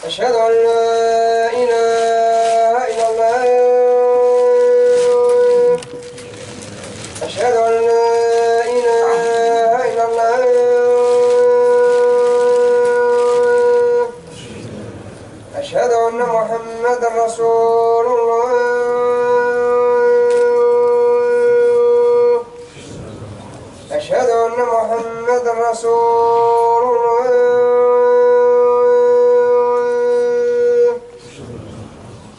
أشهد أن لا إله إلا الله. أشهد أن لا إله إلا الله. أشهد أن محمدا رسول الله. أشهد أن محمدا رسول الله.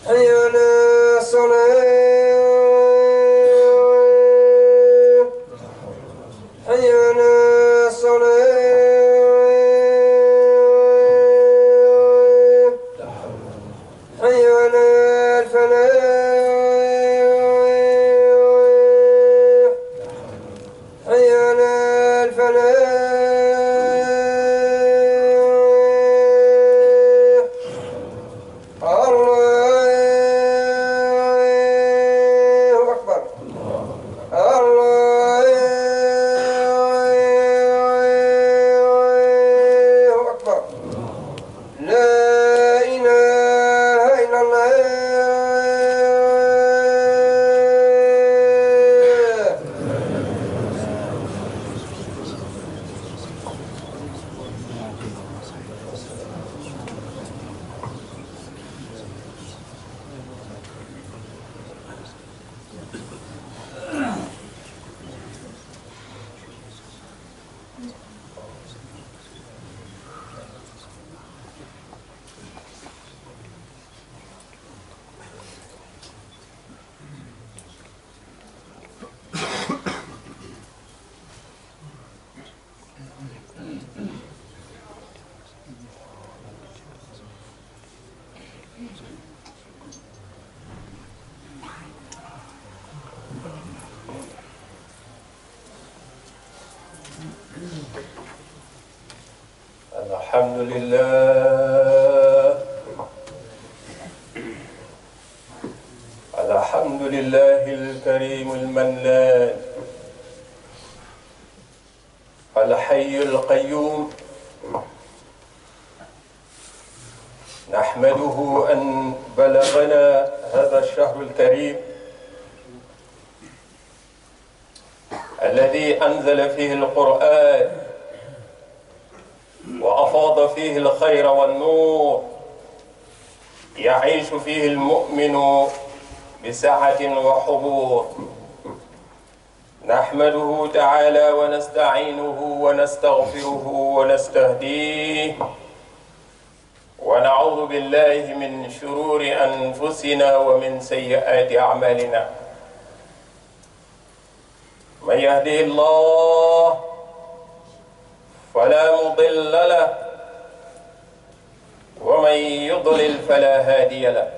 حي على الصلاة. حي على الصلاة. حي على الفلاح. حي على الفلاح. الله أكبر. الله أكبر. لا إله إلا الله. الحمد لله. الحمد لله الكريم المنان الحي القيوم. نحمده أن بلغنا هذا الشهر الكريم الذي أنزل فيه القرآن وأفاض فيه الخير والنور، يعيش فيه المؤمن بسعة وحبور. نحمده تعالى ونستعينه ونستغفره ونستهديه، ونعوذ بالله من شرور أنفسنا ومن سيئات أعمالنا. من يهده الله فلا مضل له، ومن يضلل فلا هادي له.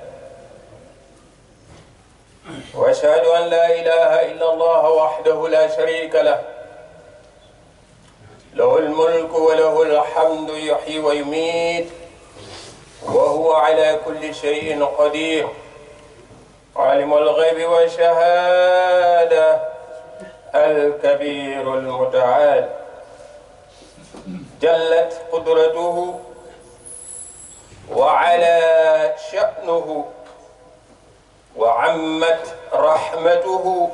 وأشهد أن لا إله إلا الله وحده لا شريك له، له الملك وله الحمد، يحيي ويميت وهو على كل شيء قدير. عالم الغيب والشهادة الكبير المتعال، جلت قدرته وعلى شأنه وعمت رحمته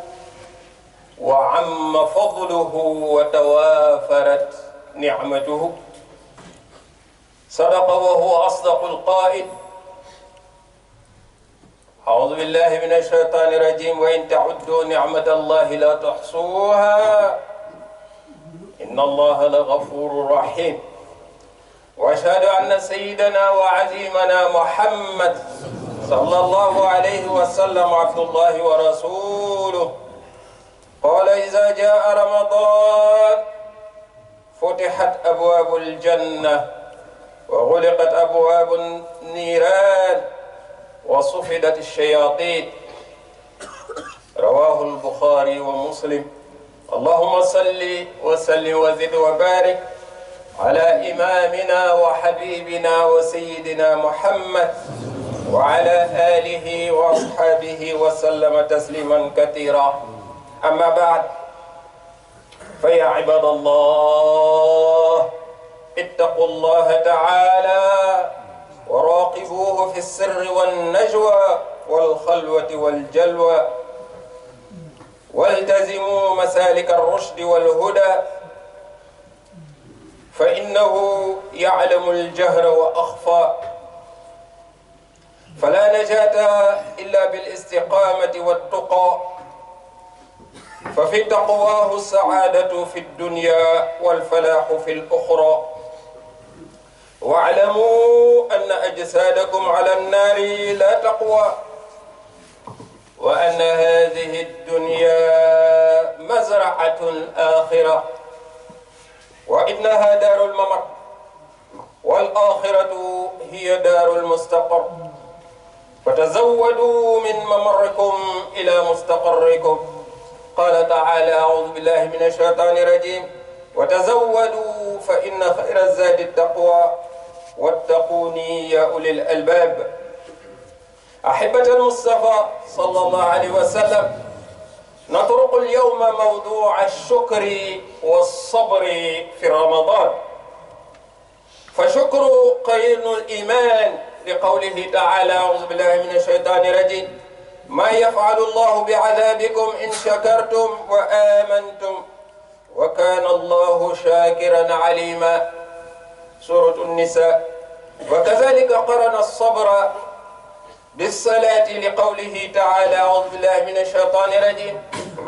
وعم فضله وتوافرت نعمته. صدق وهو أصدق القائل: أعوذ بالله من الشيطان الرجيم، وإن تعدوا نعمة الله لا تحصوها إن الله لغفور رحيم. وأشهد أن سيدنا وعزيمنا محمد صلى الله عليه وسلم عبد الله ورسوله. قال: إذا جاء رمضان فتحت أبواب الجنة وغلقت أبواب النيران وصفدت الشياطين. رواه البخاري ومسلم. اللهم صل وسلم وزد وبارك على إمامنا وحبيبنا وسيدنا محمد وعلى آله وأصحابه وسلم تسليما كثيرا. أما بعد، فيا عباد الله، اتقوا الله تعالى وراقبوه في السر والنجوى والخلوة والجلوى، والتزموا مسالك الرشد والهدى، فإنه يعلم الجهر وأخفى، فلا نجاة إلا بالاستقامة والتقى، ففي تقواه السعادة في الدنيا والفلاح في الأخرى. واعلموا أن أجسادكم على النار لا تقوى، وأن هذه الدنيا مزرعة الآخرة، وإنها دار الممر، والآخرة هي دار المستقر، فتزودوا من ممركم إلى مستقركم. قال تعالى: أعوذ بالله من الشيطان الرجيم: وتزودوا فإن خير الزاد التقوى واتقوني يا أولي الألباب. أحبة المصطفى صلى الله عليه وسلم، نطرق اليوم موضوع الشكر والصبر في رمضان. فشكر قرين الإيمان، لقوله تعالى: أعوذ بالله من الشيطان الرجيم: ما يفعل الله بعذابكم إن شكرتم وآمنتم وكان الله شاكرا عليما. سورة النساء. وكذلك قرن الصبر بالصلاة، لقوله تعالى: أعوذ بالله من الشيطان الرجيم: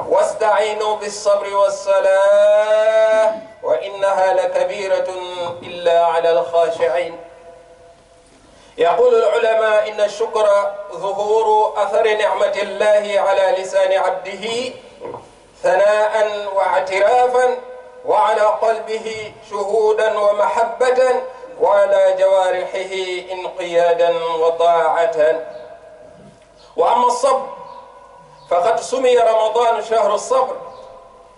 واستعينوا بالصبر والصلاة وإنها لكبيرة إلا على الخاشعين. يقول العلماء: إن الشكر ظهور أثر نعمة الله على لسان عبده ثناء واعترافا، وعلى قلبه شهودا ومحبة، وعلى جوارحه انقيادا وطاعة. وأما الصبر فقد سمي رمضان شهر الصبر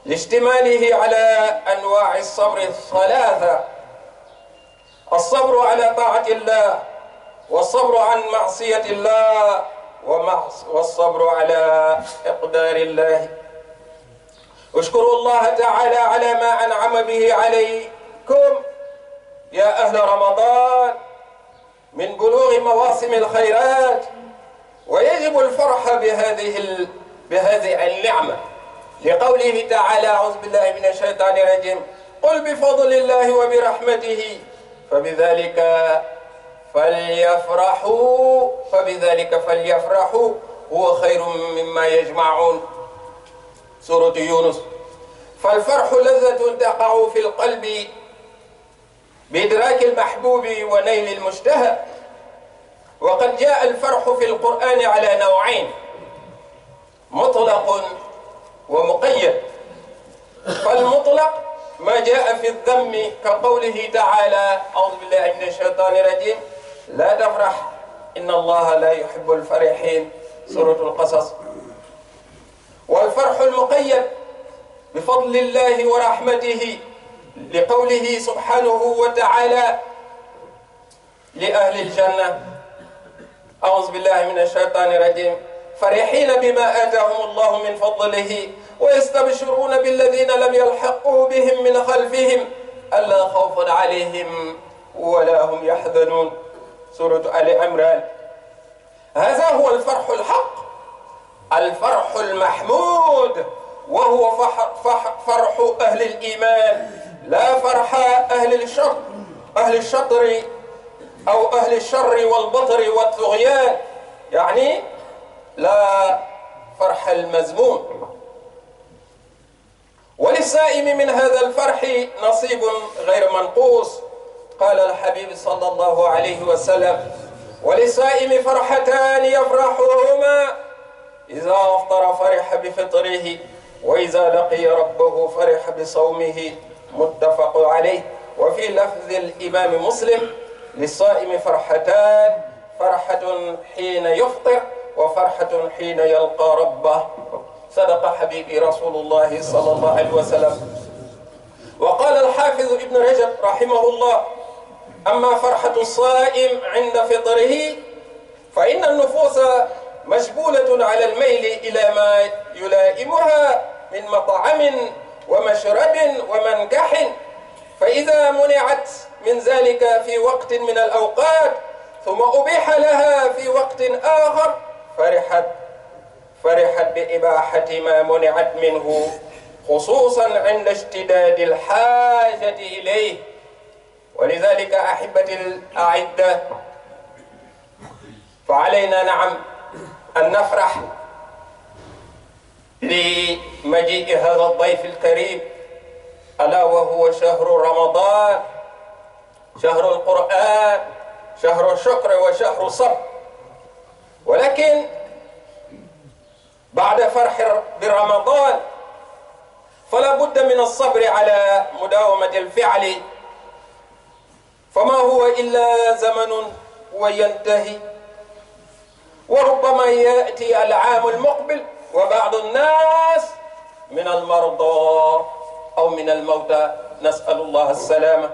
لاشتماله على أنواع الصبر الثلاثة: الصبر على طاعة الله، والصبر عن معصية الله، والصبر على إقدار الله. اشكروا الله تعالى على ما أنعم به عليكم يا أهل رمضان من بلوغ مواسم الخيرات، ويجب الفرح بهذه النعمة، لقوله تعالى: أعوذ بالله من الشيطان الرجيم: قل بفضل الله وبرحمته فبذلك فليفرحوا هو خير مما يجمعون. سورة يونس. فالفرح لذة تقع في القلب بإدراك المحبوب ونيل المشتهى. وقد جاء الفرح في القرآن على نوعين: مطلق ومقيد. فالمطلق ما جاء في الذم، كقوله تعالى: أعوذ بالله من الشيطان الرجيم: لا تفرح إن الله لا يحب الفرحين. سورة القصص. والفرح المقيد بفضل الله ورحمته، لقوله سبحانه وتعالى لأهل الجنة: أعوذ بالله من الشيطان الرجيم: فرحين بما آتاهم الله من فضله ويستبشرون بالذين لم يلحقوا بهم من خلفهم ألا خوف عليهم ولا هم يحزنون. سورة آل عمران. هذا هو الفرح الحق، الفرح المحمود، وهو فرح أهل الإيمان، لا فرح أهل الشطر أو أهل الشر والبطر والطغيان، يعني لا فرح المذموم. وللسائم من هذا الفرح نصيب غير منقوص. قال الحبيب صلى الله عليه وسلم: وللسائم فرحتان يفرحهما: إذا أفطر فرح بفطره، وإذا لقي ربه فرح بصومه. متفق عليه. وفي لفظ الإمام مسلم: للصائم فرحتان: فرحة حين يفطر، وفرحة حين يلقى ربه. صدق حبيبي رسول الله صلى الله عليه وسلم. وقال الحافظ ابن رجب رحمه الله: أما فرحة الصائم عند فطره فإن النفوس مجبولة على الميل إلى ما يلائمها من مطعم ومشرب ومنكح، فإذا منعت من ذلك في وقت من الأوقات ثم أبيح لها في وقت آخر فرحت بإباحة ما منعت منه، خصوصا عند اشتداد الحاجة إليه. ولذلك أحبتي الأعزة، فعلينا نعم أن نفرح لمجيء هذا الضيف الكريم، ألا وهو شهر رمضان، شهر القرآن، شهر الشكر وشهر الصبر. ولكن بعد فرح برمضان فلا بد من الصبر على مداومة الفعل، فما هو إلا زمن وينتهي، وربما يأتي العام المقبل وبعض الناس من المرضى أو من الموتى، نسأل الله السلامة.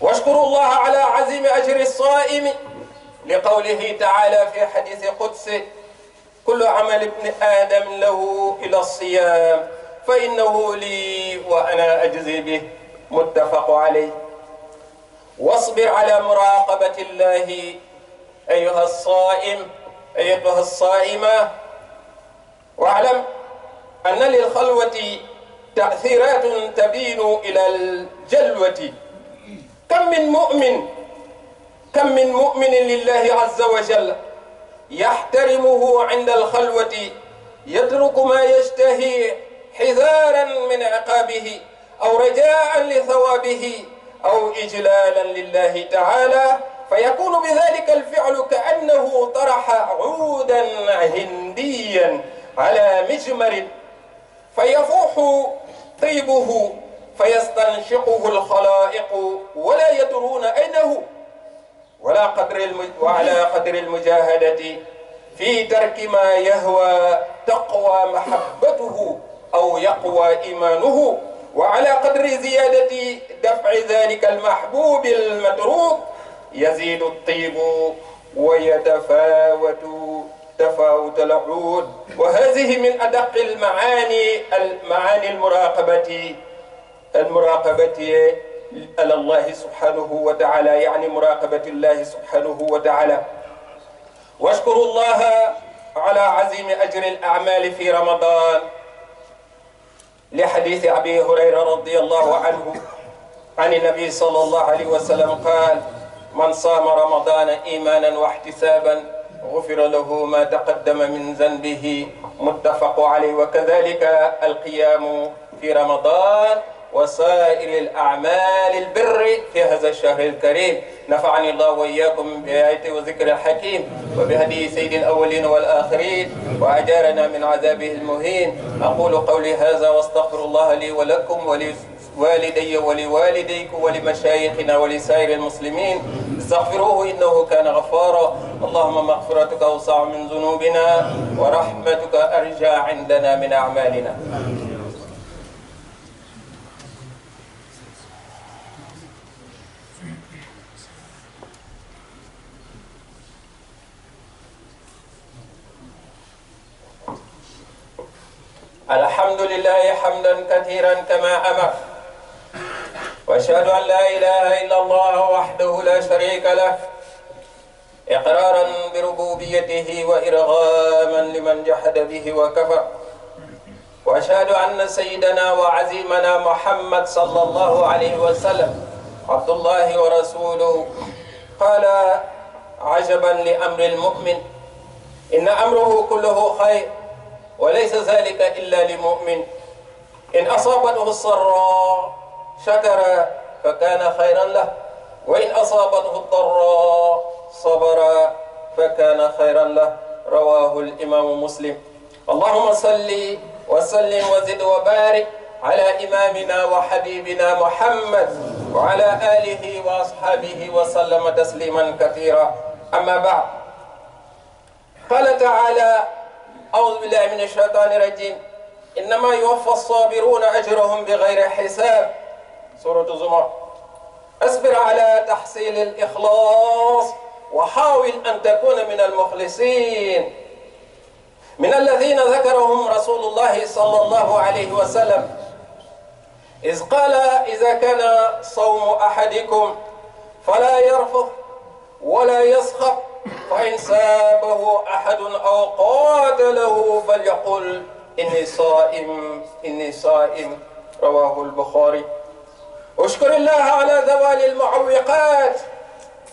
واشكروا الله على عظيم أجر الصائم، لقوله تعالى في حديث قدسي: كل عمل ابن آدم له إلى الصيام فإنه لي وأنا أجزي به، متفق عليه. واصبر على مراقبة الله أيها الصائم، أيتها الصائمة، واعلم أن للخلوة تأثيرات تبين إلى الجلوة. كم من مؤمن لله عز وجل يحترمه عند الخلوة، يترك ما يشتهي حذارا من عقابه أو رجاء لثوابه أو إجلالا لله تعالى، فيكون بذلك الفعل كأنه طرح عودا هنديا على مجمر، فيفوح طيبه فيستنشقه الخلائق ولا يدرون أين هو. وعلى قدر المجاهدة في ترك ما يهوى تقوى محبته أو يقوى إيمانه، وعلى قدر زيادة دفع ذلك المحبوب المتروك يزيد الطيب ويتفاوت تفاوت العود. وهذه من أدق المعاني المراقبة على الله سبحانه وتعالى، يعني مراقبة الله سبحانه وتعالى. واشكروا الله على عظيم أجر الأعمال في رمضان، لحديث أبي هريرة رضي الله عنه عن النبي صلى الله عليه وسلم قال: من صام رمضان إيمانا واحتسابا غفر له ما تقدم من ذنبه، متفق عليه. وكذلك القيام في رمضان وسائر الأعمال البر في هذا الشهر الكريم. نفعني الله وإياكم بآياته وذكر الحكيم وبهدي سيد الأولين والآخرين، وأجارنا من عذابه المهين. أقول قولي هذا واستغفر الله لي ولكم ولوالدي ولوالديكم ولمشايخنا ولسائر المسلمين، استغفروه إنه كان غفارا. اللهم مغفرتك أوسع من ذنوبنا ورحمتك أرجى عندنا من أعمالنا. الحمد لله حمدا كثيرا كما أمر، وأشهد أن لا إله إلا الله وحده لا شريك له، إقرارا بربوبيته وإرغاما لمن جحد به وكفر. وأشهد أن سيدنا وعزيمنا محمد صلى الله عليه وسلم عبد الله ورسوله. قال: عجبا لأمر المؤمن، إن أمره كله خير، وليس ذلك إلا لمؤمن. إن أصابته السراء شكر فكان خيرا له، وإن أصابته الضراء صبر فكان خيرا له. رواه الإمام مسلم. اللهم صل وسلم وزد وبارك على إمامنا وحبيبنا محمد وعلى آله وأصحابه وسلم تسليما كثيرا. أما بعد، قال تعالى: أعوذ بالله من الشيطان الرجيم: إنما يوفى الصابرون أجرهم بغير حساب. سورة الزمر. أصبر على تحصيل الإخلاص، وحاول أن تكون من المخلصين، من الذين ذكرهم رسول الله صلى الله عليه وسلم إذ قال إذا كان صوم أحدكم فلا يرفض ولا يسخط، فإن سابه أحد أو قاتله فليقل إني صائم إني صائم، رواه البخاري. اشكر الله على زوال المعوقات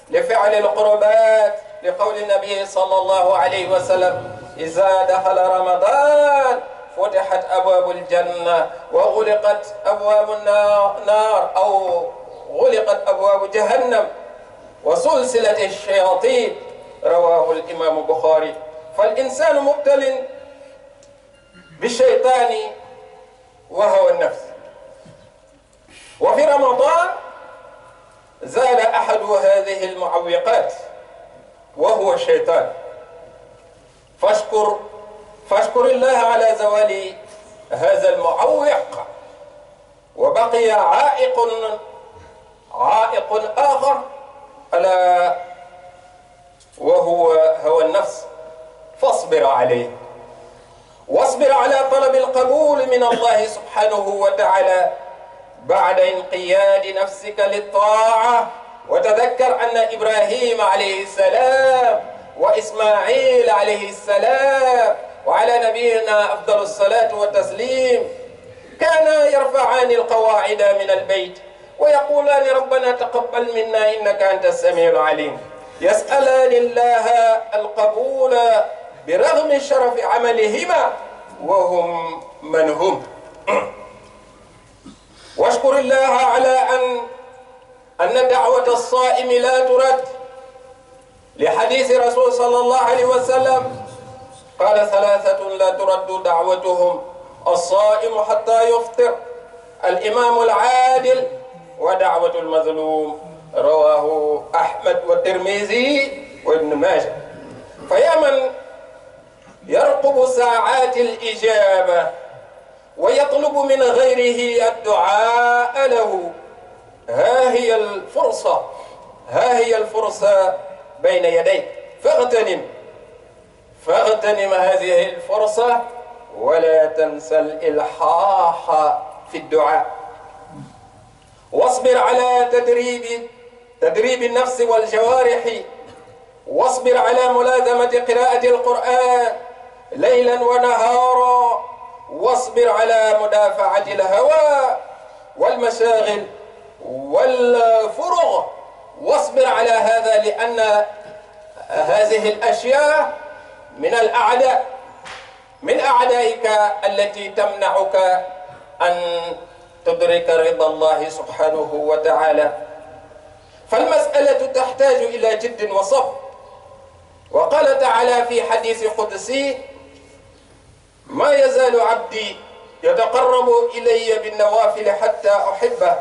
لفعل القربات، لقول النبي صلى الله عليه وسلم: إذا دخل رمضان فتحت أبواب الجنة وغلقت أبواب النار أو غلقت أبواب جهنم وسلسلة الشياطين، رواه الإمام البخاري. فالإنسان مبتل بالشيطان وهو النفس، وفي رمضان زال أحد هذه المعوقات وهو الشيطان، فاشكر الله على زوال هذا المعوق. وبقي عائق آخر ألا وهو هوى النفس، فاصبر عليه، واصبر على طلب القبول من الله سبحانه وتعالى بعد انقياد نفسك للطاعة. وتذكر أن إبراهيم عليه السلام وإسماعيل عليه السلام وعلى نبينا أفضل الصلاة والتسليم كانا يرفعان القواعد من البيت ويقولان: ربنا تقبل منا إنك أنت السميع العليم، يسألان الله القبول برغم شرف عملهما وهم من هم. واشكر الله على أن دعوة الصائم لا ترد، لحديث رسول صلى الله عليه وسلم قال: ثلاثة لا ترد دعوتهم: الصائم حتى يفطر، الإمام العادل، ودعوة المظلوم، رواه أحمد والترمذي وابن ماجه. فيا من يرقب ساعات الإجابة ويطلب من غيره الدعاء له، ها هي الفرصة بين يديك، فاغتنم هذه الفرصة ولا تنسى الإلحاح في الدعاء. واصبر على تدريب النفس والجوارح، واصبر على ملازمة قراءة القرآن ليلا ونهارا، واصبر على مدافعة الهوى والمشاغل والفرغ، واصبر على هذا، لأن هذه الأشياء من أعدائك التي تمنعك أن تدرك رضا الله سبحانه وتعالى. فالمسألة تحتاج إلى جد وصبر. وقال تعالى في حديث قدسي: ما يزال عبدي يتقرب إلي بالنوافل حتى أحبه،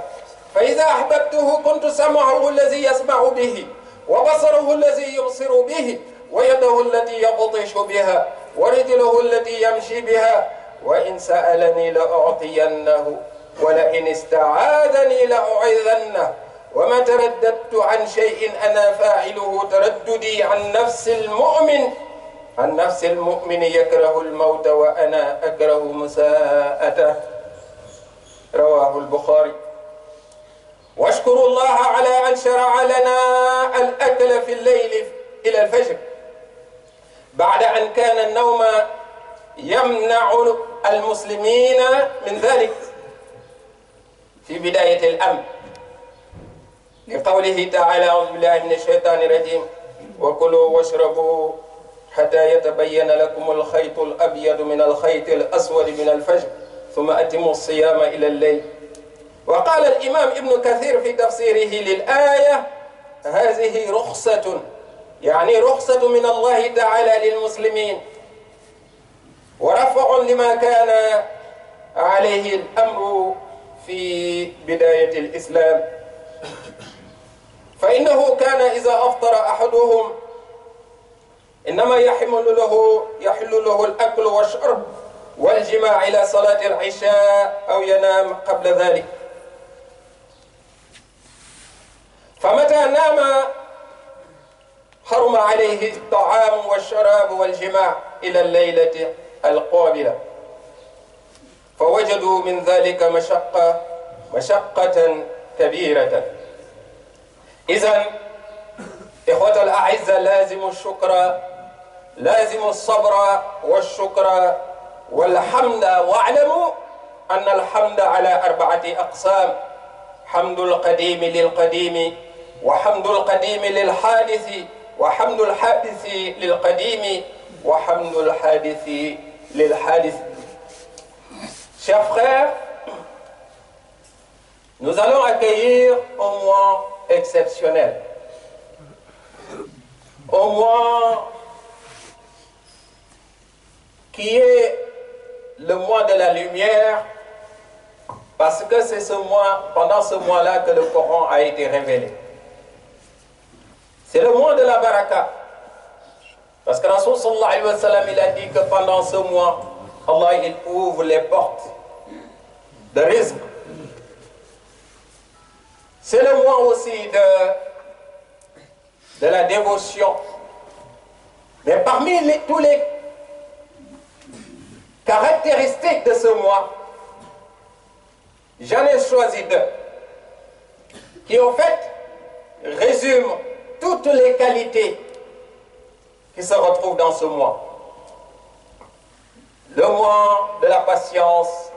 فإذا أحببته كنت سمعه الذي يسمع به، وبصره الذي يبصر به، ويده التي يبطش بها، ورجله التي يمشي بها، وإن سألني لأعطينه، ولئن استعاذني لأعيذنه. وما ترددت عن شيء أنا فاعله ترددي عن نفس المؤمن يكره الموت وأنا أكره مساءته، رواه البخاري. واشكروا الله على أن شرع لنا الأكل في الليل إلى الفجر، بعد أن كان النوم يمنع المسلمين من ذلك في بداية الأمر، لقوله تعالى: أعوذ بالله من الشيطان الرجيم: وكلوا واشربوا حتى يتبين لكم الخيط الأبيض من الخيط الأسود من الفجر ثم أتموا الصيام إلى الليل. وقال الإمام ابن كثير في تفسيره للآية: هذه رخصة، يعني رخصة من الله تعالى للمسلمين، ورفع لما كان عليه الأمر في بداية الإسلام. فإنه كان إذا أفطر أحدهم إنما يحل له الأكل والشرب والجماع إلى صلاة العشاء أو ينام قبل ذلك. فمتى نام حرم عليه الطعام والشراب والجماع إلى الليلة القابلة، فوجدوا من ذلك مشقة مشقة كبيرة. إذن إخوة الأعزة لازم الشكر، لازم الصبر والشكر والحمد. واعلموا أن الحمد على 4 أقسام: حمد القديم للقديم، وحمد القديم للحادث، وحمد الحادث للقديم، وحمد الحادث للحادث. Chers frères, nous allons accueillir un mois exceptionnel, un mois qui est le mois de la lumière, parce que c'est ce mois, pendant ce mois-là que le Coran a été révélé. C'est le mois de la baraka. Parce que Rasoul sallallahu alayhi wa sallam, il a dit que pendant ce mois, Allah il ouvre les portes de rizq. C'est le mois aussi de la dévotion. Mais parmi tous les caractéristiques de ce mois, j'en ai choisi 2 qui en fait résument toutes les qualités qui se retrouvent dans ce mois. Le mois de la patience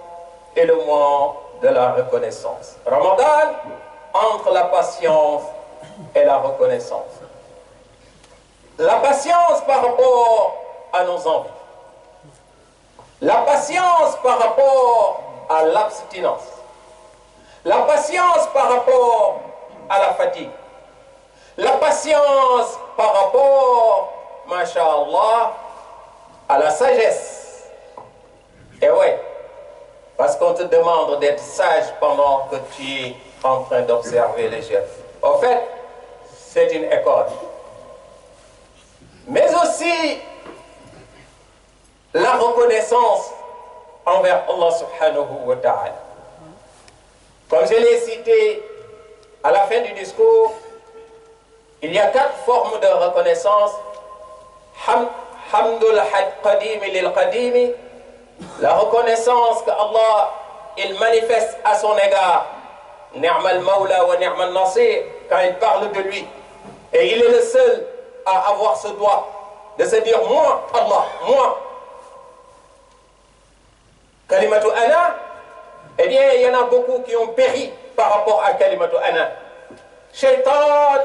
et le mois de la reconnaissance. Ramadan, entre la patience et la reconnaissance. La patience par rapport à nos envies. La patience par rapport à l'abstinence. La patience par rapport à la fatigue. La patience par rapport, masha'Allah, à la sagesse. Et ouais, parce qu'on te demande d'être sage pendant que tu es en train d'observer les jeunes. En fait, c'est une école. Mais aussi la reconnaissance envers Allah subhanahu wa ta'ala. Comme je l'ai cité à la fin du discours, il y a 4 formes de reconnaissance. Hamdul qadim lil qadim, la reconnaissance que Allah il manifeste à son égard. Ni'mal Mawla wa Ni'mal Nasir, quand il parle de lui. Et il est le seul à avoir ce droit de se dire moi, Allah, moi. Kalimatu Ana, eh bien, il y en a beaucoup qui ont péri par rapport à Kalimatu Ana. Shaitan,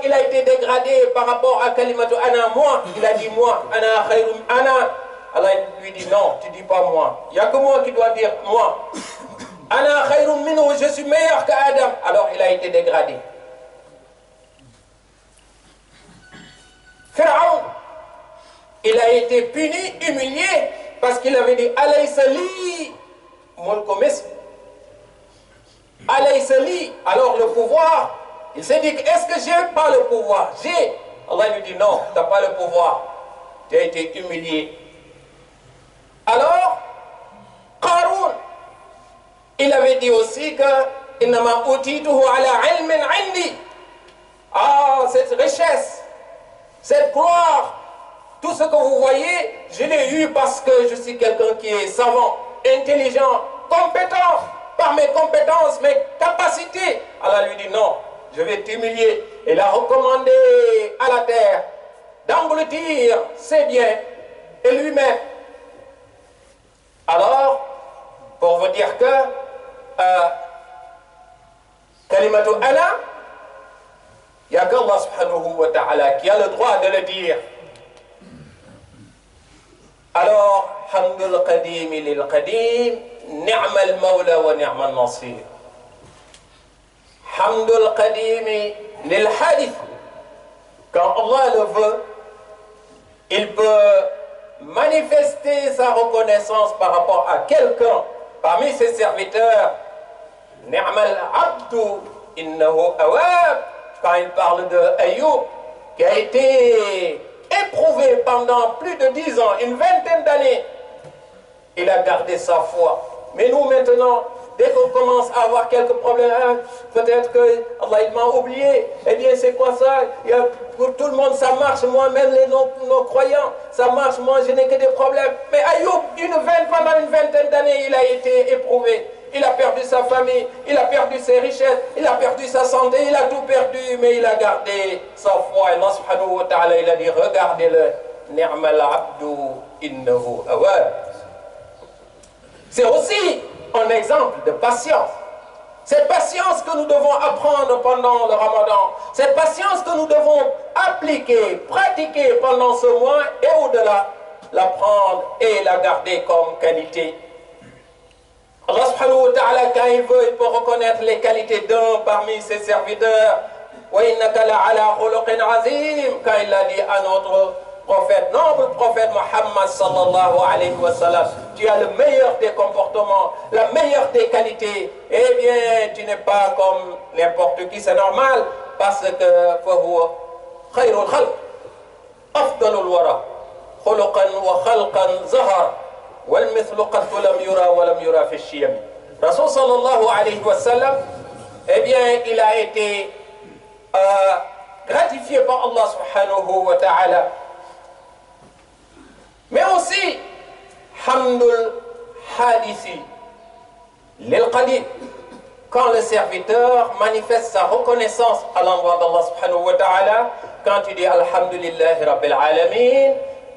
il a été dégradé par rapport à Kalimatu Ana, moi. Il a dit moi, Ana khayrum Ana. Allah lui dit non, tu dis pas moi. Il n'y a que moi qui dois dire moi. Ana khayrum minhu, je suis meilleur qu'Adam. Alors il a été dégradé. Pharaon, il a été puni, humilié, parce qu'il avait dit Alaysa li mulku Misr. Alaysa li. Alors le pouvoir, il s'est dit est-ce que j'ai pas le pouvoir? J'ai. Allah lui dit non, tu n'as pas le pouvoir. Tu as été humilié. Alors, Qarun, il avait dit aussi que innama utituhu ala ilmin indi. Ah, cette richesse, cette gloire, tout ce que vous voyez, je l'ai eu parce que je suis quelqu'un qui est savant, intelligent, compétent, par mes compétences, mes capacités. Allah lui dit non, je vais t'humilier. Il a recommandé à la terre d'engloutir ses biens et lui-même. Alors, pour vous dire que Kalimatu Ana, il n'y a qu'Allah subhanahu wa ta'ala qui a le droit de le dire. Alors, Hamdul Qadim lil Qadim, Ni'mal Mawla wa Ni'mal Nasir. Hamdul Qadim lil Hadith. Quand Allah le veut, il peut manifester sa reconnaissance par rapport à quelqu'un parmi ses serviteurs. Ni'mal Abdu innahu awab. Quand il parle de Ayoub, qui a été éprouvé pendant plus de 10 ans, une vingtaine d'années, il a gardé sa foi. Mais nous maintenant, dès qu'on commence à avoir quelques problèmes, hein, peut-être que Allah il m'a oublié, eh bien c'est quoi ça? Pour tout le monde ça marche, moi-même les non-croyants, ça marche, moi je n'ai que des problèmes. Mais Ayoub, pendant une vingtaine d'années, il a été éprouvé. il a perdu sa famille, il a perdu ses richesses, il a perdu sa santé, il a tout perdu, mais il a gardé sa foi. Et Allah subhanahu wa ta'ala, il a dit, regardez-le, ni'mal abdu innahu awwab. C'est aussi un exemple de patience. Cette patience que nous devons apprendre pendant le Ramadan, cette patience que nous devons appliquer, pratiquer pendant ce mois et au-delà, l'apprendre et la garder comme qualité. Allah subhanahu wa ta'ala, quand il veut, il peut reconnaître les qualités d'un parmi ses serviteurs. Wa innaka la'ala khuluqin azim, quand il a dit à notre prophète, noble prophète Muhammad sallallahu alayhi wa sallam, tu as le meilleur des comportements, la meilleure des qualités. Eh bien, tu n'es pas comme n'importe qui, c'est normal, parce que fahuwa khayrul khalq, afdalul wara, khuluqan wa khalqan zahar. والمثل قد لم يرى ولم يرى في الشيم. Rasul sallallahu alayhi wa sallam, eh bien, il a été gratifié par Allah subhanahu wa ta'ala. Mais aussi, hamdul hadisi lil qadim. Quand le serviteur manifeste sa reconnaissance à l'endroit d'Allah subhanahu wa ta'ala, quand tu dis alhamdulillahi rabbil alamin,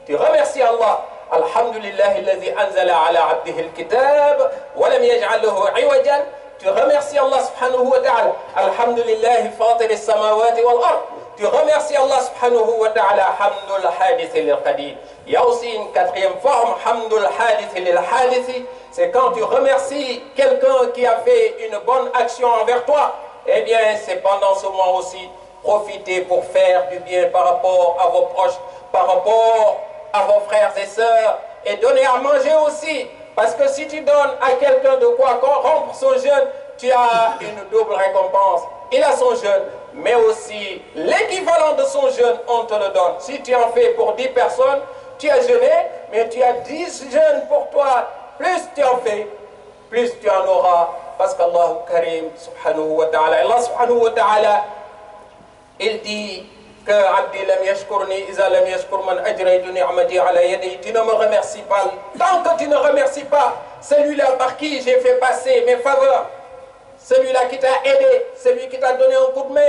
tu remercies Allah. الحمد لله الذي أنزل على عبده الكتاب ولم يجعل له عوجا. Tu remercies Allah subhanahu wa ta'ala. الحمد لله فاطر السماوات والأرض. Tu remercies Allah subhanahu wa ta'ala. حمد الحادث للقديم. Il y a aussi une quatrième forme, حمد الحادث للحادث. C'est quand tu remercies quelqu'un qui a fait une bonne action envers toi. Eh bien, c'est pendant ce mois aussi, profitez pour faire du bien par rapport à vos proches, par rapport à vos frères et sœurs, et donner à manger aussi, parce que si tu donnes à quelqu'un de quoi rompre son jeûne, tu as une double récompense. Il a son jeûne, mais aussi l'équivalent de son jeûne, on te le donne. Si tu en fais pour 10 personnes, tu as jeûné, mais tu as 10 jeûnes pour toi. Plus tu en fais, plus tu en auras, parce qu'Allah Karim subhanahu wa ta'ala, Allah subhanahu wa ta'ala, il dit que Abdi lam yashkurni iza lam yashkur man ajraytu ni'mati ala yadi. Tu ne me remercies pas. Tant que tu ne remercies pas celui-là par qui j'ai fait passer mes faveurs, celui-là qui t'a aidé, celui qui t'a donné un coup de main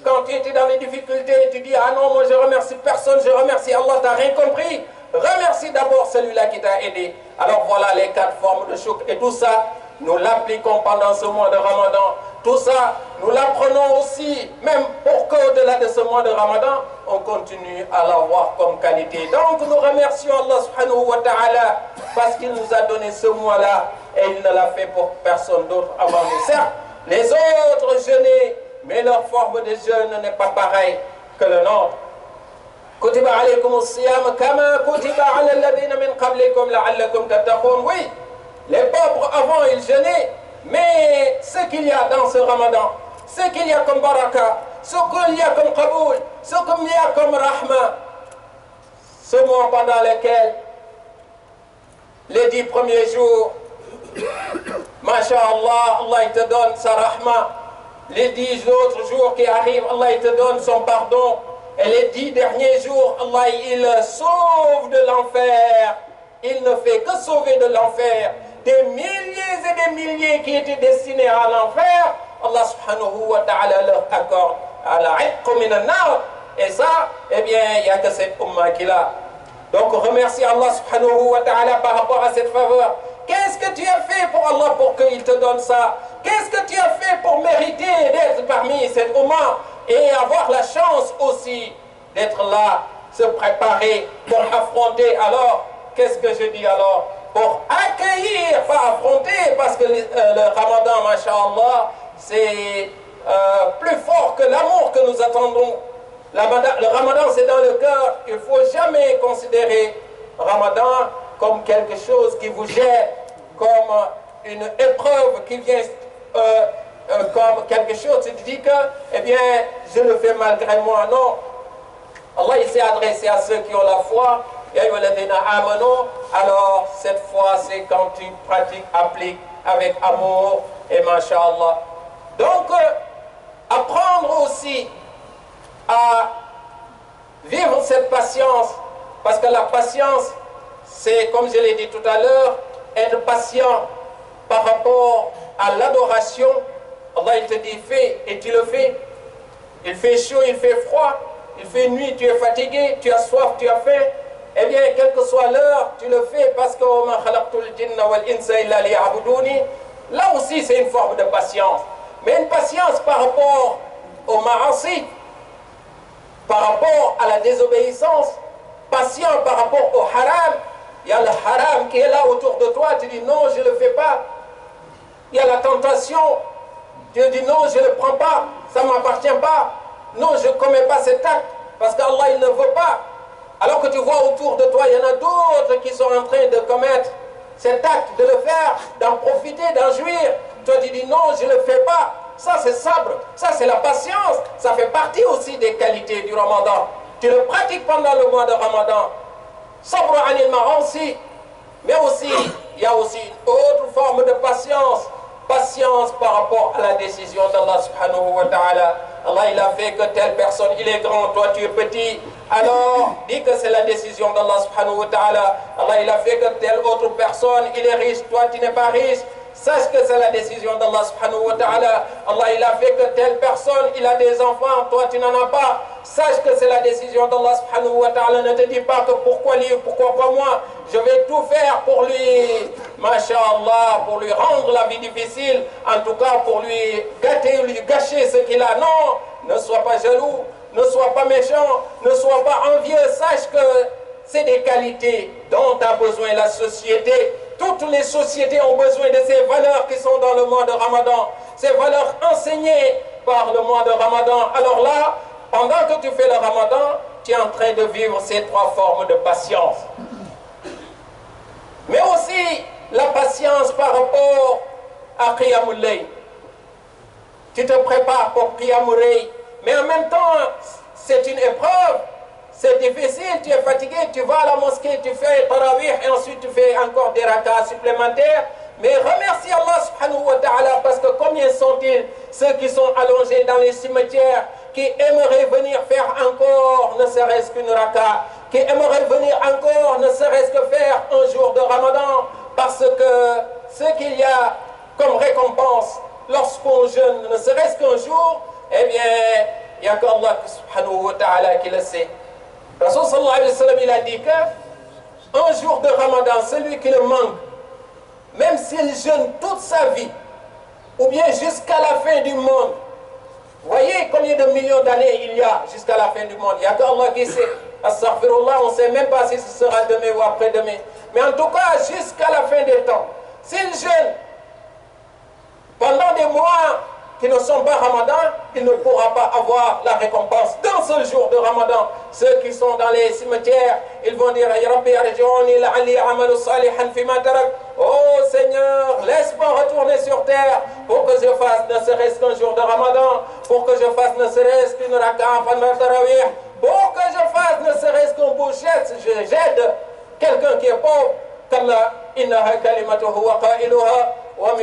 quand tu étais dans les difficultés, tu dis ah non, moi je remercie personne, je remercie Allah, t'as rien compris. Remercie d'abord celui-là qui t'a aidé. Alors voilà les 4 formes de chouk, et tout ça nous l'appliquons pendant ce mois de Ramadan. Tout ça, nous l'apprenons aussi, même pour qu'au-delà de ce mois de Ramadan, on continue à l'avoir comme qualité. Donc nous remercions Allah subhanahu wa ta'ala parce qu'il nous a donné ce mois-là et il ne l'a fait pour personne d'autre avant nous. Certes, les autres jeûnaient, mais leur forme de jeûne n'est pas pareille que le nôtre. Kutiba alaykum as-siyam kama kutiba ala alladhina min qablikum la'allakum tattaqun. Oui, les pauvres avant ils jeûnaient. Mais ce qu'il y a dans ce Ramadan, ce qu'il y a comme baraka, ce qu'il y a comme qaboul, ce qu'il y a comme rahma, ce mois pendant lequel les 10 premiers jours, masha'Allah, Allah il te donne sa rahma, les 10 autres jours qui arrivent, Allah il te donne son pardon, et les 10 derniers jours, Allah il sauve de l'enfer, il ne fait que sauver de l'enfer. Des milliers et des milliers qui étaient destinés à l'enfer, Allah subhanahu wa ta'ala leur accorde à la itq min an-nar. Et ça, eh bien, il n'y a que cette umma qui l'a. Donc, remercie Allah subhanahu wa ta'ala par rapport à cette faveur. Qu'est-ce que tu as fait pour Allah pour qu'il te donne ça? Qu'est-ce que tu as fait pour mériter d'être parmi cette umma et avoir la chance aussi d'être là, se préparer pour affronter? Alors, qu'est-ce que je dis alors? Pour accueillir, pas affronter, parce que le Ramadan, masha'Allah, c'est plus fort que l'amour que nous attendons. Le Ramadan, c'est dans le cœur. Il ne faut jamais considérer Ramadan comme quelque chose qui vous gêne, comme une épreuve qui vient comme quelque chose. Tu te dis que, eh bien, je le fais malgré moi. Non. Allah, il s'est adressé à ceux qui ont la foi. Alors, cette fois, c'est quand tu pratiques, appliques avec amour et masha'Allah. Donc, apprendre aussi à vivre cette patience, parce que la patience, c'est, comme je l'ai dit tout à l'heure, être patient par rapport à l'adoration, Allah il te dit fais et tu le fais. Il fait chaud, il fait froid, il fait nuit, tu es fatigué, tu as soif, tu as faim. Eh bien, quelle que soit l'heure, tu le fais parce que là aussi, c'est une forme de patience. Mais une patience par rapport au ma'asi, par rapport à la désobéissance, patient par rapport au haram. Il y a le haram qui est là autour de toi, tu dis non, je ne le fais pas. Il y a la tentation, tu dis non, je ne le prends pas, ça ne m'appartient pas. Non, je ne commets pas cet acte parce qu'Allah il ne veut pas. Alors que tu vois autour de toi, il y en a d'autres qui sont en train de commettre cet acte, de le faire, d'en profiter, d'en jouir. Toi tu dis non, je ne le fais pas. Ça c'est sabre, ça c'est la patience. Ça fait partie aussi des qualités du Ramadan. Tu le pratiques pendant le mois de Ramadan. Sabre anil ma'asi. Mais aussi, il y a aussi une autre forme de patience. Patience par rapport à la décision d'Allah subhanahu wa ta'ala. Allah il a fait que telle personne, il est grand, toi tu es petit. Alors, dis que c'est la décision d'Allah subhanahu wa ta'ala. Allah il a fait que telle autre personne, il est riche, toi tu n'es pas riche. Sache que c'est la décision d'Allah subhanahu wa ta'ala. Allah il a fait que telle personne, il a des enfants, toi tu n'en as pas. Sache que c'est la décision d'Allah subhanahu wa ta'ala. Ne te dis pas que pourquoi lui, pourquoi pas moi. Je vais tout faire pour lui, masha'Allah, pour lui rendre la vie difficile. En tout cas pour lui gâter, lui gâcher ce qu'il a. Non, ne sois pas jaloux, ne sois pas méchant, ne sois pas envieux. Sache que c'est des qualités dont a besoin la société. Toutes les sociétés ont besoin de ces valeurs qui sont dans le mois de Ramadan. Ces valeurs enseignées par le mois de Ramadan. Alors là, pendant que tu fais le Ramadan, tu es en train de vivre ces trois formes de patience. Mais aussi la patience par rapport à Qiyamul Layl. Tu te prépares pour Qiyamul Layl, mais en même temps, c'est une épreuve. C'est difficile, tu es fatigué, tu vas à la mosquée, tu fais tarawih et ensuite tu fais encore des rakas supplémentaires. Mais remercie Allah subhanahu wa ta'ala parce que combien sont-ils ceux qui sont allongés dans les cimetières qui aimeraient venir faire encore ne serait-ce qu'une raka, qui aimeraient venir encore ne serait-ce que faire un jour de Ramadan parce que ce qu'il y a comme récompense lorsqu'on jeûne ne serait-ce qu'un jour, eh bien, il n'y a qu'Allah subhanahu wa ta'ala qui le sait. Rasul sallallahu alayhi wa sallam, il a dit qu'un jour de Ramadan, celui qui le manque, même s'il jeûne toute sa vie, ou bien jusqu'à la fin du monde, voyez combien de millions d'années il y a jusqu'à la fin du monde. Il n'y a qu'Allah qui sait. Astaghfirullah, on ne sait même pas si ce sera demain ou après-demain. Mais en tout cas, jusqu'à la fin des temps, s'il jeûne pendant des mois qui ne sont pas Ramadan, il ne pourra pas avoir la récompense dans ce jour de Ramadan. Ceux qui sont dans les cimetières, ils vont dire Ya Rabbi arji'uni la'alli a'malu salihan fima tarak. Oh Seigneur, laisse-moi retourner sur terre pour que je fasse ne serait-ce qu'un jour de Ramadan, pour que je fasse ne serait-ce qu'une raka pendant tarawih, pour que je fasse ne serait-ce qu'un bouchette, j'aide quelqu'un qui est pauvre. Kalla innaha kalimatuhu wa qailuha. Ah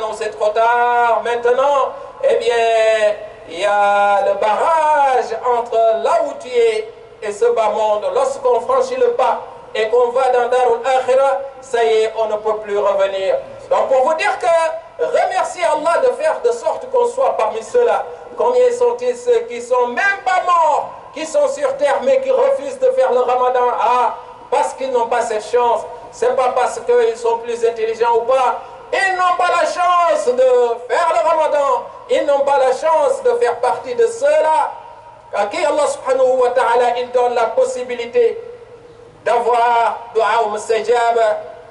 non, c'est trop tard. Maintenant, eh bien, il y a le barrage entre là où tu es et ce bas monde. Lorsqu'on franchit le pas et qu'on va dans Darul Akhirah, ça y est, on ne peut plus revenir. Donc pour vous dire que remerciez Allah de faire de sorte qu'on soit parmi ceux-là. Combien sont-ils ceux qui sont même pas morts, qui sont sur terre mais qui refusent de faire le Ramadan? Ah, parce qu'ils n'ont pas cette chance. C'est pas parce qu'ils sont plus intelligents ou pas. Ils n'ont pas la chance de faire le Ramadan. Ils n'ont pas la chance de faire partie de ceux-là à qui Allah subhanahu wa ta'ala il donne la possibilité d'avoir dua ou mustajab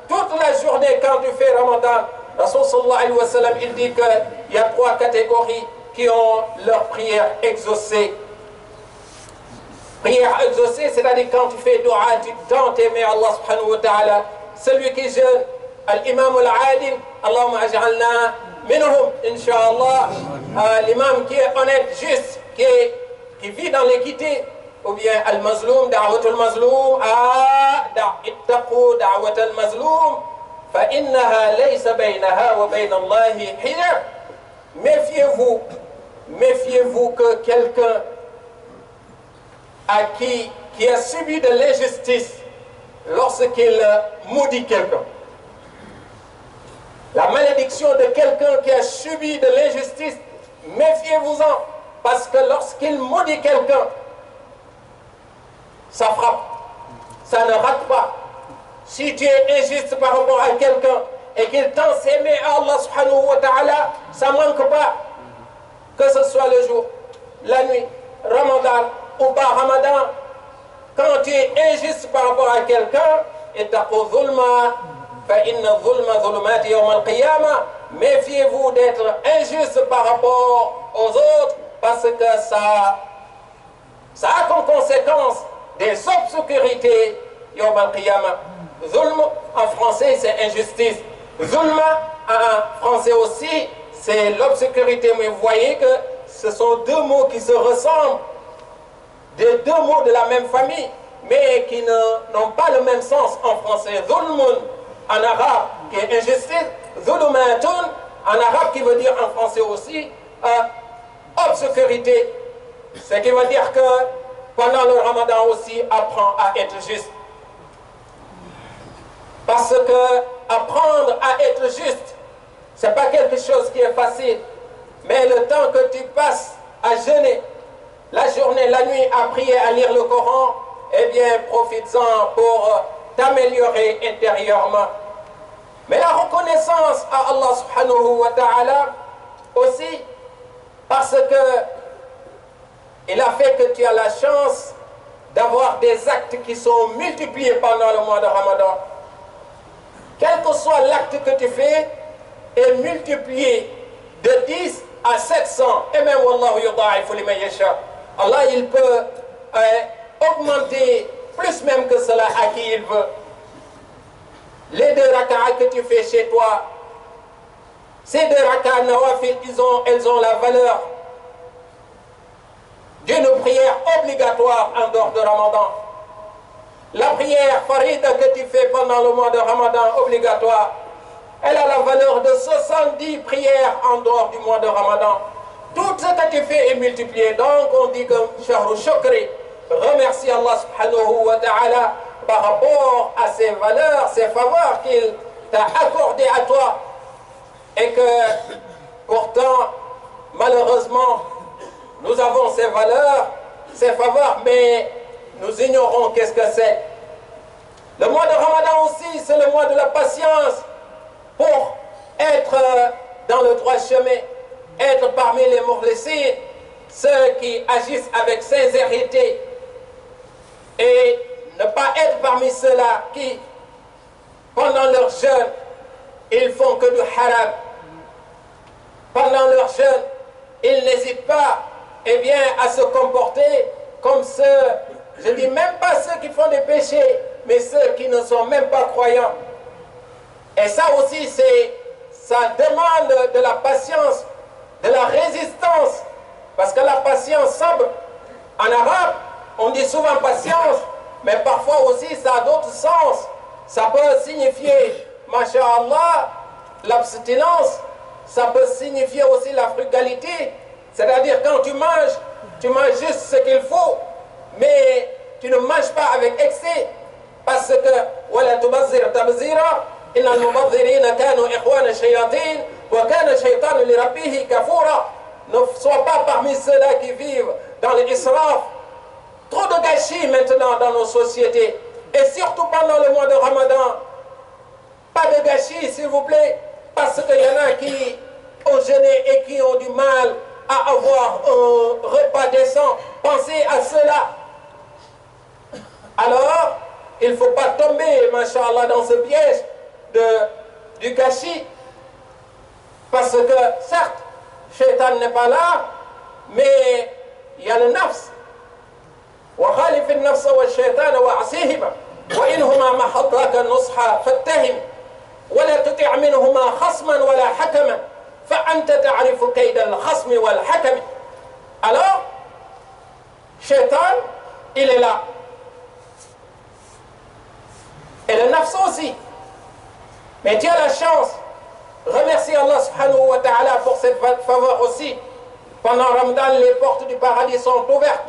toute la journée quand tu fais Ramadan. Rasul sallallahu alayhi wa sallam il dit qu'il y a trois catégories qui ont leur prière exaucée. Prière exaucée, c'est-à-dire quand tu fais dua, tu tentes aimer Allah subhanahu wa ta'ala. Celui qui jeûne, l'imam al-adil, Allahumma aj'alna minhum, insha'Allah. L'imam qui est honnête, juste, qui vit dans l'équité, ou bien al-mazloum, da'wat al-mazloum, ittaqu da'wat al-mazloum, fa innaha laysa baynaha wa bayna Allahi hijab. Méfiez-vous que quelqu'un qui a subi de l'injustice, lorsqu'il maudit quelqu'un. La malédiction de quelqu'un qui a subi de l'injustice, méfiez-vous-en, parce que lorsqu'il maudit quelqu'un, ça frappe, ça ne rate pas. Si tu es injuste par rapport à quelqu'un et qu'il t'enseigne à Allah subhanahu wa ta'ala, ça ne manque pas. Que ce soit le jour, la nuit, Ramadan ou pas Ramadan, quand tu es injuste par rapport à quelqu'un, méfiez-vous d'être injuste par rapport aux autres, parce que ça a comme conséquence des obscurités yawm al-qiyamah. Zulm en français c'est injustice. Zulma en français aussi c'est l'obscurité. Mais vous voyez que ce sont deux mots qui se ressemblent, des deux mots de la même famille, mais qui n'ont pas le même sens en français. Zulmun en arabe qui est injustice, zulumatun en arabe qui veut dire en français aussi obscurité. Ce qui veut dire que pendant le Ramadan aussi, apprends à être juste. Parce que apprendre à être juste, ce n'est pas quelque chose qui est facile. Mais le temps que tu passes à jeûner, la journée, la nuit, à prier, à lire le Coran, eh bien, profites-en pour t'améliorer intérieurement. Mais la reconnaissance à Allah subhanahu wa ta'ala aussi, parce que il a fait que tu as la chance d'avoir des actes qui sont multipliés pendant le mois de Ramadan. Quel que soit l'acte que tu fais, est multiplié de 10 à 700. Et même Wallahu yudha'ifu liman yasha. Allah, il peut augmenter plus même que cela à qui il veut. Les 2 raka'at que tu fais chez toi, ces 2 raka'at nawafil, elles ont la valeur d'une prière obligatoire en dehors de Ramadan. La prière farida que tu fais pendant le mois de Ramadan obligatoire, elle a la valeur de 70 prières en dehors du mois de Ramadan. Tout ce que tu fais est multiplié. Donc on dit que Shahru Shukri, remercie Allah subhanahu wa ta'ala par rapport à ses valeurs, ses faveurs qu'il t'a accordées à toi. Et que pourtant, malheureusement, nous avons ces valeurs, ces faveurs, mais nous ignorons qu'est-ce que c'est. Le mois de Ramadan aussi, c'est le mois de la patience pour être dans le droit chemin, être parmi les mukhlisin, ceux qui agissent avec sincérité, et ne pas être parmi ceux-là qui, pendant leur jeûne, ils font que du haram. Pendant leur jeûne, ils n'hésitent pas, eh bien, à se comporter comme ceux, je ne dis même pas ceux qui font des péchés, mais ceux qui ne sont même pas croyants. Et ça aussi, ça demande de la patience, de la résistance. Parce que la patience, sabr, en arabe, on dit souvent patience, mais parfois aussi ça a d'autres sens. Ça peut signifier, masha'Allah, l'abstinence. Ça peut signifier aussi la frugalité. C'est-à-dire quand tu manges juste ce qu'il faut, mais tu ne manges pas avec excès. Parce que وَلَا تُبَذِّرْ تَبْذِيرًا إِنَّ الْمُبَذِّرِينَ كَانُوا إِخْوَانَ الشَّيَاطِينِ وَكَانَ الشَّيْطَانُ لِرَبِّهِ كَفُورًا. Ne sois pas parmi ceux-là qui vivent dans l'israf. Trop de gâchis maintenant dans nos sociétés. Et surtout pendant le mois de Ramadan. Pas de gâchis, s'il vous plaît. Parce qu'il y en a qui ont jeûné et qui ont du mal à avoir un repas décent. Pensez à cela. Alors, il ne faut pas tomber, masha'Allah, dans ce piège du gâchis. Parce que, certes, Shaitan n'est pas là, mais il y a le nafs. وخالف النفس والشيطان وعصيهما وإنهما ما حضاك النصح فاتهم ولا تطع منهما خصما ولا حكما فأنت تعرف كيد الخصم والحكم. Alors, Shaitan, il est là. Et le nafs aussi. Mais tu as la chance. Remercie Allah subhanahu wa ta'ala pour cette faveur aussi. Pendant Ramadan, les portes du paradis sont ouvertes.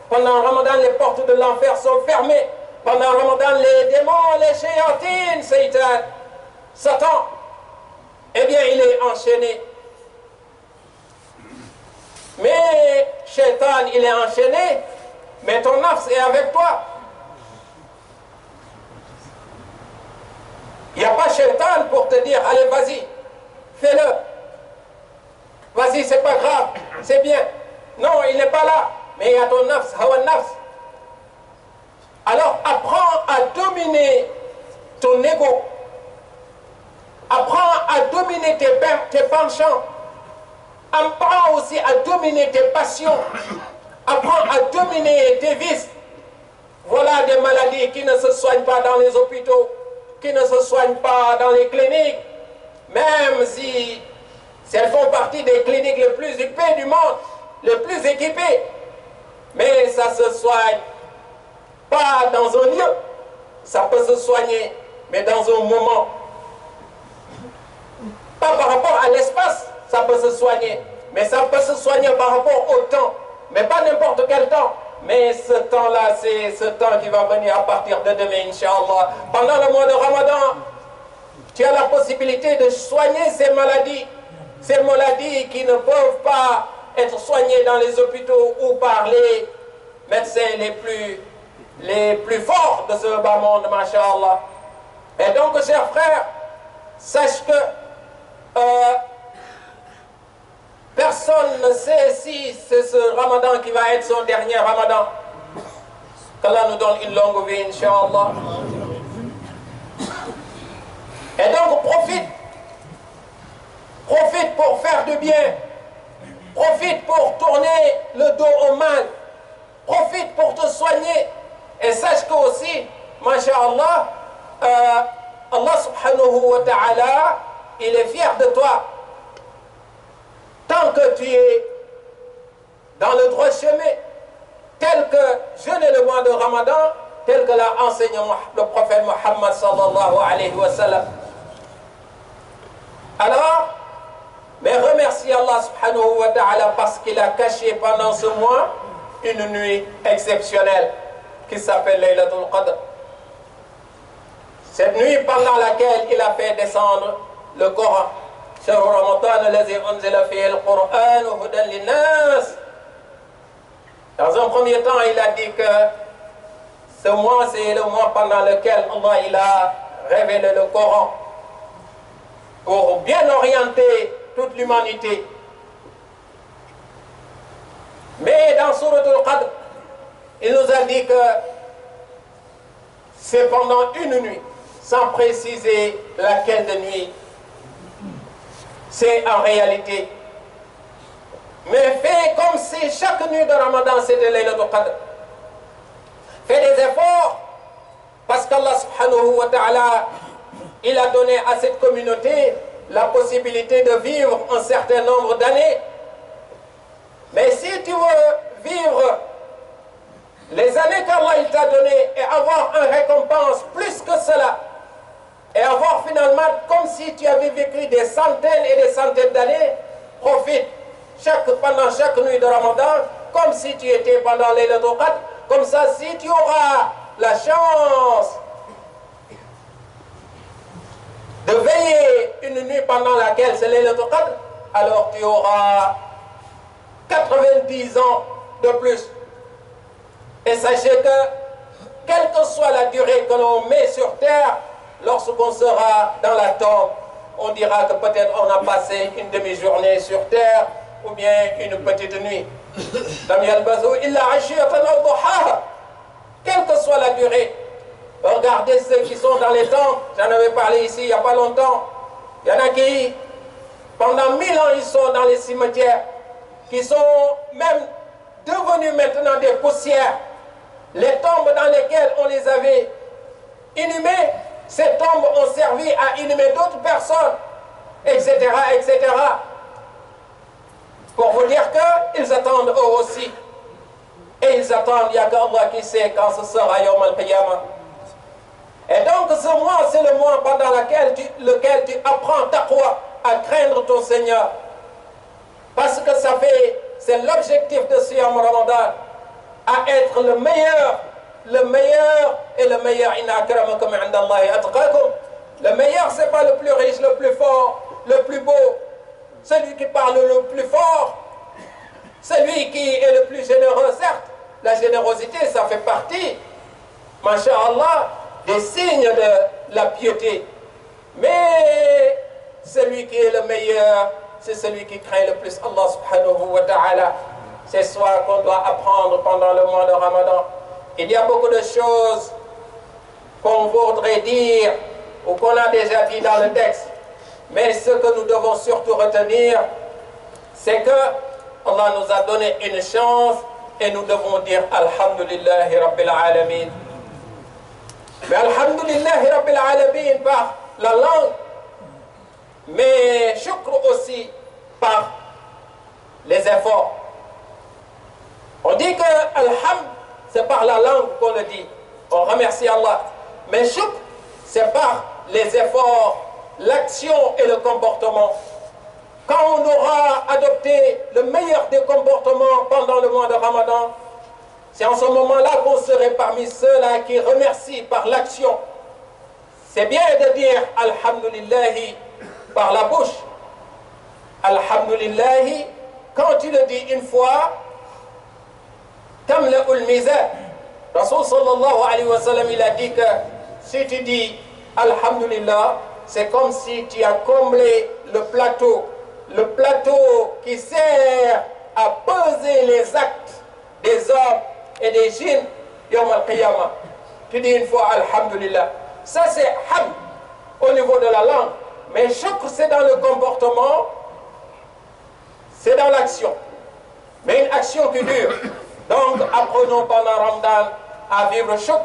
Pendant Ramadan, les portes de l'enfer sont fermées. Pendant Ramadan, les démons, les shayatines, Satan, eh bien, il est enchaîné. Mais Shaitan, il est enchaîné, mais ton nafs est avec toi. Il n'y a pas Shaitan pour te dire, allez, vas-y, fais-le. Vas-y, c'est pas grave, c'est bien. Non, il n'est pas là, mais il y a ton nafs, hawa nafs. Alors, apprends à dominer ton ego. Apprends à dominer tes penchants. Apprends aussi à dominer tes passions. Apprends à dominer tes vices. Voilà des maladies qui ne se soignent pas dans les hôpitaux, qui ne se soignent pas dans les cliniques, même si elles font partie des cliniques les plus huppées du monde, les plus équipées. Mais ça se soigne pas dans un lieu. Ça peut se soigner, mais dans un moment. Pas par rapport à l'espace, ça peut se soigner. Mais ça peut se soigner par rapport au temps. Mais pas n'importe quel temps. Mais ce temps-là, c'est ce temps qui va venir à partir de demain, Inch'Allah. Pendant le mois de Ramadan, tu as la possibilité de soigner ces maladies. Ces maladies qui ne peuvent pas être soignées dans les hôpitaux ou par les médecins les plus forts de ce bas monde, Masha'Allah. Et donc, chers frères, sache que personne ne sait si c'est ce Ramadan qui va être son dernier Ramadan. Qu'Allah nous donne une longue vie, Inch'Allah. Et donc, profite. Profite pour faire du bien. Profite pour tourner le dos au mal. Profite pour te soigner. Et sache que aussi, Masha'Allah, Allah subhanahu wa ta'ala, il est fier de toi. Tant que tu es dans le droit chemin, tel que jeûner le mois de Ramadan, tel que l'a enseigné le prophète Muhammad sallallahu alayhi wa sallam. Alors, mais remercie Allah subhanahu wa ta'ala parce qu'il a caché pendant ce mois une nuit exceptionnelle qui s'appelle Laylatul Qadr. Cette nuit pendant laquelle il a fait descendre le Coran. شهر رمضان الذي أنزل فيه القرآن هدى للناس. Dans un premier temps, il a dit que ce mois, c'est le mois pendant lequel Allah il a révélé le Coran pour bien orienter toute l'humanité. Mais dans Surat Al-Qadr, il nous a dit que c'est pendant une nuit, sans préciser laquelle de nuit. C'est en réalité. Mais fais comme si chaque nuit de Ramadan c'était Laylatul Qadr. Fais des efforts parce qu'Allah subhanahu wa ta'ala il a donné à cette communauté la possibilité de vivre un certain nombre d'années. Mais si tu veux vivre les années qu'Allah il t'a données et avoir une récompense plus que cela, et avoir finalement comme si tu avais vécu des centaines et des centaines d'années, profite pendant chaque nuit de Ramadan, comme si tu étais pendant les Laylatul Qadr. Comme ça, si tu auras la chance de veiller une nuit pendant laquelle c'est Laylatul Qadr, alors tu auras 90 ans de plus. Et sachez que, quelle que soit la durée que l'on met sur terre, lorsqu'on sera dans la tombe, on dira que peut-être on a passé une demi-journée sur terre ou bien une petite nuit. Quelle que soit la durée, regardez ceux qui sont dans les temples, j'en avais parlé ici il n'y a pas longtemps. Il y en a qui, pendant 1000 ans, ils sont dans les cimetières, qui sont même devenus maintenant des poussières. Les tombes dans lesquelles on les avait inhumés, ces tombes ont servi à inhumer d'autres personnes, etc., etc. Pour vous dire qu'ils attendent eux aussi. Et ils attendent, il n'y a qu'Allah qui sait quand ce sera Yawm al-Qiyamah. Et donc ce mois, c'est le mois pendant lequel tu apprends taqwa, à craindre ton Seigneur. Parce que c'est l'objectif de Siyam Ramadan, à être le meilleur le meilleur, et le meilleur, inna akramakum indallahi atqakum. Le meilleur, ce n'est pas le plus riche, le plus fort, le plus beau, celui qui parle le plus fort, celui qui est le plus généreux. Certes, la générosité, ça fait partie, masha'Allah, des signes de la piété. Mais celui qui est le meilleur, c'est celui qui craint le plus Allah subhanahu wa ta'ala. C'est ça qu'on doit apprendre pendant le mois de Ramadan. Il y a beaucoup de choses qu'on voudrait dire ou qu'on a déjà dit dans le texte. Mais ce que nous devons surtout retenir, c'est que Allah nous a donné une chance et nous devons dire Alhamdulillahi Rabbil Alamin. Mais Alhamdulillahi Rabbil Alamin par la langue, mais shukr aussi par les efforts. On dit que Alhamd, c'est par la langue qu'on le dit. On remercie Allah. Mais shukr, c'est par les efforts, l'action et le comportement. Quand on aura adopté le meilleur des comportements pendant le mois de Ramadan, c'est en ce moment-là qu'on serait parmi ceux-là qui remercient par l'action. C'est bien de dire Alhamdulillahi par la bouche. Alhamdulillahi, quand tu le dis une fois, tamla'ul mizan. Rasul sallallahu alayhi wa sallam, il a dit que si tu dis Alhamdulillah, c'est comme si tu as comblé le plateau qui sert à peser les actes des hommes et des djinns yawm al-qiyamah. Tu dis une fois Alhamdulillah. Ça c'est hamd au niveau de la langue. Mais shukr c'est dans le comportement, c'est dans l'action. Mais une action qui dure. Donc apprenons pendant Ramadan à vivre shukr,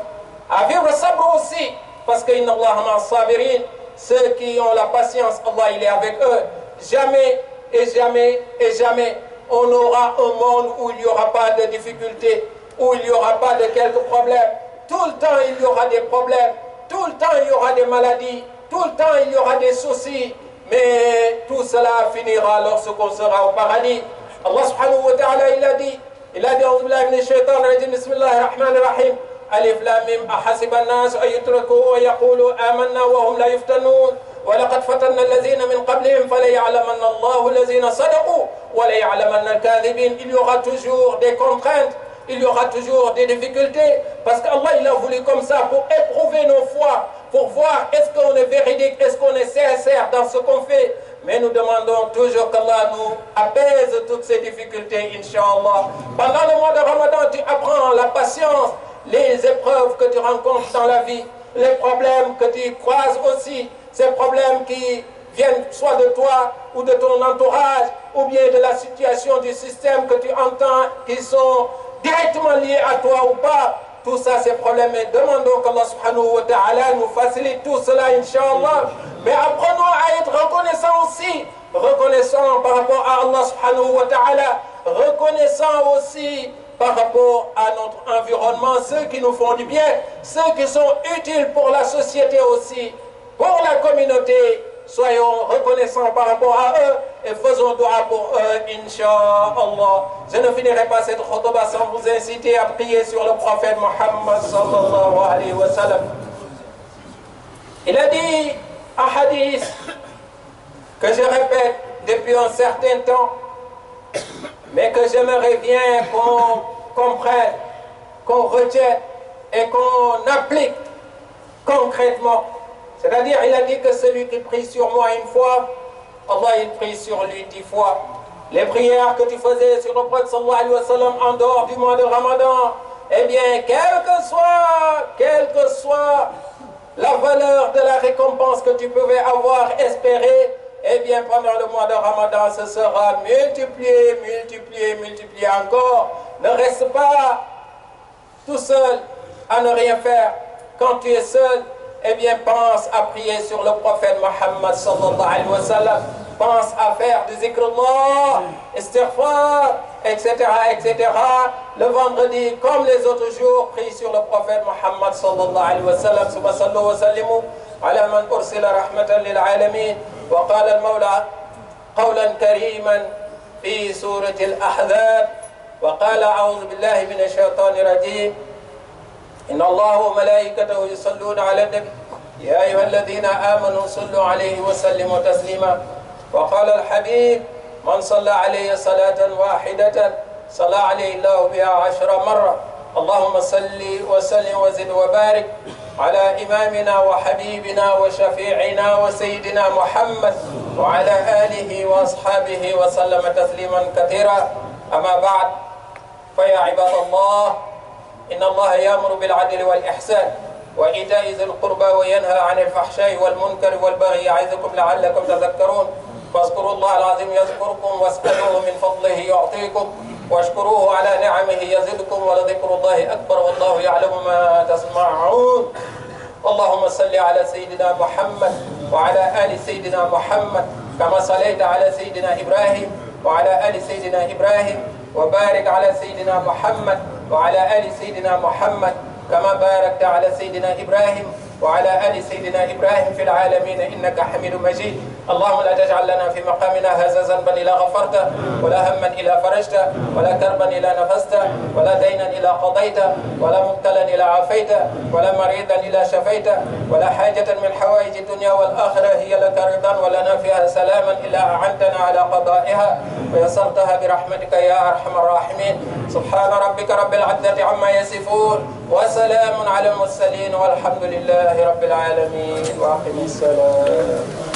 à vivre sabr aussi. Parce que inna Allah ma'a sabirin, ceux qui ont la patience, Allah il est avec eux. Jamais et jamais et jamais on aura un monde où il n'y aura pas de difficultés, où il n'y aura pas de quelques problèmes. Tout le temps il y aura des problèmes, tout le temps il y aura des maladies, tout le temps il y aura des soucis. Mais tout cela finira lorsqu'on sera au paradis. Allah subhanahu wa ta'ala il a dit أعوذ بالله من الشيطان الرجيم بسم الله الرحمن الرحيم ألف لام ميم أحسب الناس أن يتركوا ويقولوا آمنا وهم لا يفتنون ولقد فتنا الذين من قبلهم فليعلمن الله الذين صدقوا وليعلمن الكاذبين. Il y aura toujours des contraintes, il y aura toujours des difficultés parce qu'Allah il a voulu comme ça pour éprouver nos foi, pour voir est-ce qu'on est véridique, est-ce qu'on est sincère dans ce qu'on fait. Mais nous demandons toujours qu'Allah nous apaise toutes ces difficultés, Inch'Allah. Pendant le mois de Ramadan, tu apprends la patience, les épreuves que tu rencontres dans la vie, les problèmes que tu croises aussi, ces problèmes qui viennent soit de toi ou de ton entourage, ou bien de la situation du système que tu entends, qui sont directement liés à toi ou pas. Tout ça, ces problèmes, et demandons qu'Allah subhanahu wa ta'ala nous facilite tout cela, Inch'Allah. Mais apprenons à être reconnaissants aussi, reconnaissants par rapport à Allah subhanahu wa ta'ala, reconnaissants aussi par rapport à notre environnement, ceux qui nous font du bien, ceux qui sont utiles pour la société aussi, pour la communauté. Soyons reconnaissants par rapport à eux et faisons dua pour eux, Inch'Allah. Je ne finirai pas cette khutbah sans vous inciter à prier sur le prophète Muhammad sallallahu alayhi wa sallam. Il a dit un hadith que je répète depuis un certain temps, mais que j'aimerais bien qu'on comprenne, qu'on retienne et qu'on applique concrètement. C'est-à-dire, il a dit que celui qui prie sur moi une fois, Allah il prie sur lui 10 fois. Les prières que tu faisais sur le prophète sallallahu alayhi wa sallam en dehors du mois de Ramadan, eh bien, quelle que soit la valeur de la récompense que tu pouvais avoir espérée, eh bien, pendant le mois de Ramadan, ce sera multiplié, multiplié, multiplié encore. Ne reste pas tout seul à ne rien faire. Quand tu es seul, eh bien, pense à prier sur le prophète Muhammad sallallahu alayhi wa sallam. Pense à faire du zikrullah, istighfar, etc., etc. Le vendredi, comme les autres jours, prie sur le prophète Muhammad sallallahu alayhi wa sallam. Summa sallu wa sallimu ala man ursila rahmatan lil alamin. Wa qala al-mawla qawlan kariman fi surati al-ahzab. Wa qala a'udhu billahi minash shaitanir rajim. إن الله وملائكته يصلون على النبي يا أيها الذين آمنوا صلوا عليه وسلموا تسليما. وقال الحبيب من صلى عليه صلاة واحدة صلى عليه الله بها 10 مرة. اللهم صل وسلم وزد وبارك على إمامنا وحبيبنا وشفيعنا وسيدنا محمد وعلى آله وأصحابه وسلم تسليما كثيرا. أما بعد، فيا عباد الله، إن الله يأمر بالعدل والإحسان وإيتاء ذي القربى وينهى عن الفحشاء والمنكر والبغي يعظكم لعلكم تذكرون. فاذكروا الله العظيم يذكركم واسألوه من فضله يعطيكم واشكروه على نعمه يزدكم ولذكر الله أكبر والله يعلم ما تصنعون. اللهم صل على سيدنا محمد وعلى آل سيدنا محمد كما صليت على سيدنا إبراهيم وعلى آل سيدنا إبراهيم، وبارك على سيدنا محمد وعلى آل سيدنا محمد كما باركت على سيدنا إبراهيم وعلى آل سيدنا إبراهيم في العالمين إنك حميد مجيد. اللهم لا تجعل لنا في مقامنا هذا ذنبا إلا غفرته ولا هما إلا فرجته ولا كربا إلا نفسته ولا دينا إلا قضيته ولا مبتلا إلا عافيته ولا مريضا إلا شفيته ولا حاجة من حوائج الدنيا والآخرة هي لك رضا ولنا فيها سلاما إلا أعنتنا على قضائها ويسرتها برحمتك يا أرحم الراحمين. سبحان ربك رب العزة عما يصفون وسلام على المرسلين والحمد لله رب العالمين. وأقم الصلاة.